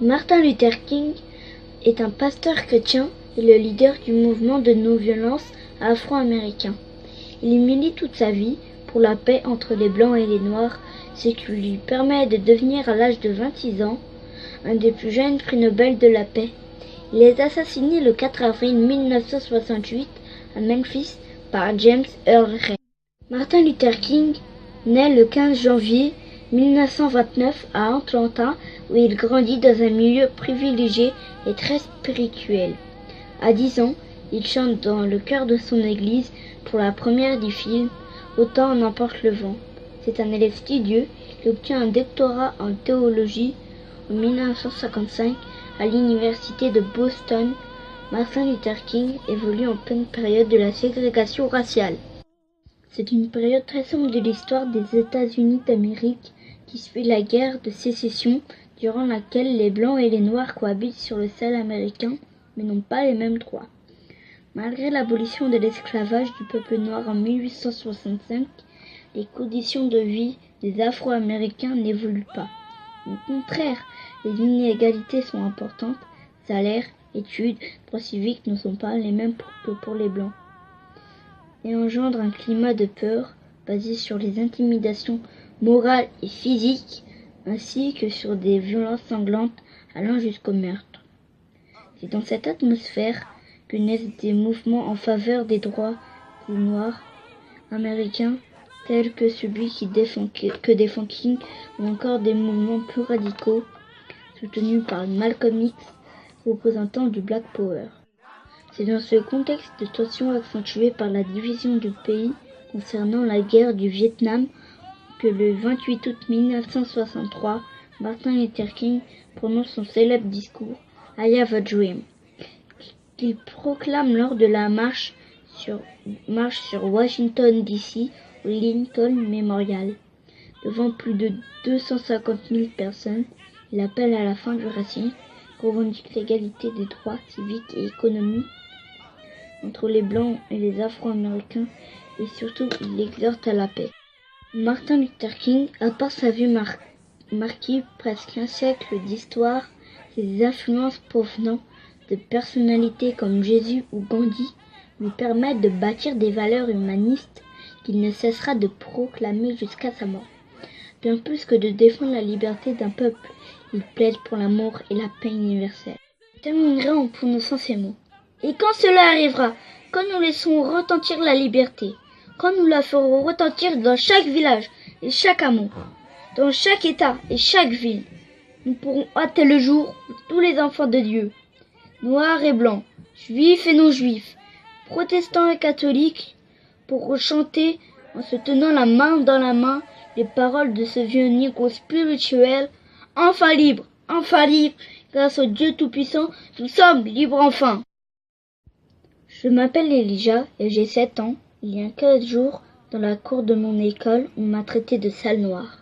Martin Luther King est un pasteur chrétien et le leader du mouvement de non-violence afro-américain. Il milite toute sa vie pour la paix entre les Blancs et les Noirs, ce qui lui permet de devenir à l'âge de 26 ans un des plus jeunes prix Nobel de la paix. Il est assassiné le 4 avril 1968 à Memphis par James Earl Ray. Martin Luther King naît le 15 janvier 1929 à Atlanta, où il grandit dans un milieu privilégié et très spirituel. À 10 ans, il chante dans le chœur de son église pour la première du film « Autant n'emporte le vent ». C'est un élève studieux. Il obtient un doctorat en théologie en 1955 à l'université de Boston. Martin Luther King évolue en pleine période de la ségrégation raciale. C'est une période très sombre de l'histoire des États-Unis d'Amérique qui suit la guerre de sécession, durant laquelle les Blancs et les Noirs cohabitent sur le sol américain, mais n'ont pas les mêmes droits. Malgré l'abolition de l'esclavage du peuple noir en 1865, les conditions de vie des Afro-Américains n'évoluent pas. Au contraire, les inégalités sont importantes. Salaires, études, droits civiques ne sont pas les mêmes que pour les Blancs, et engendre un climat de peur basé sur les intimidations morales et physiques, ainsi que sur des violences sanglantes allant jusqu'au meurtre. C'est dans cette atmosphère que naissent des mouvements en faveur des droits des Noirs américains, tels que celui que défend King, ou encore des mouvements plus radicaux, soutenus par Malcolm X, représentant du Black Power. C'est dans ce contexte de tension accentuée par la division du pays concernant la guerre du Vietnam que le 28 août 1963, Martin Luther King prononce son célèbre discours « I have a dream » qu'il proclame lors de la marche sur Washington D.C. au Lincoln Memorial. Devant plus de 250 000 personnes, il appelle à la fin du racisme, revendique l'égalité des droits civiques et économiques entre les Blancs et les Afro-Américains, et surtout il exhorte à la paix. Martin Luther King, à part sa vie marquée presque un siècle d'histoire, ses influences provenant de personnalités comme Jésus ou Gandhi lui permettent de bâtir des valeurs humanistes qu'il ne cessera de proclamer jusqu'à sa mort. Bien plus que de défendre la liberté d'un peuple, il plaide pour l'amour et la paix universelle. Je terminerai en prononçant ces mots. Et quand cela arrivera, quand nous laisserons retentir la liberté, quand nous la ferons retentir dans chaque village et chaque hameau, dans chaque État et chaque ville, nous pourrons hâter le jour où tous les enfants de Dieu, noirs et blancs, juifs et non-juifs, protestants et catholiques, pourront chanter en se tenant la main dans la main les paroles de ce vieux Negro spirituel. Enfin libre, grâce au Dieu Tout-Puissant, nous sommes libres enfin. Je m'appelle Elijah et j'ai 7 ans. Il y a 15 jours, dans la cour de mon école, on m'a traité de sale noire.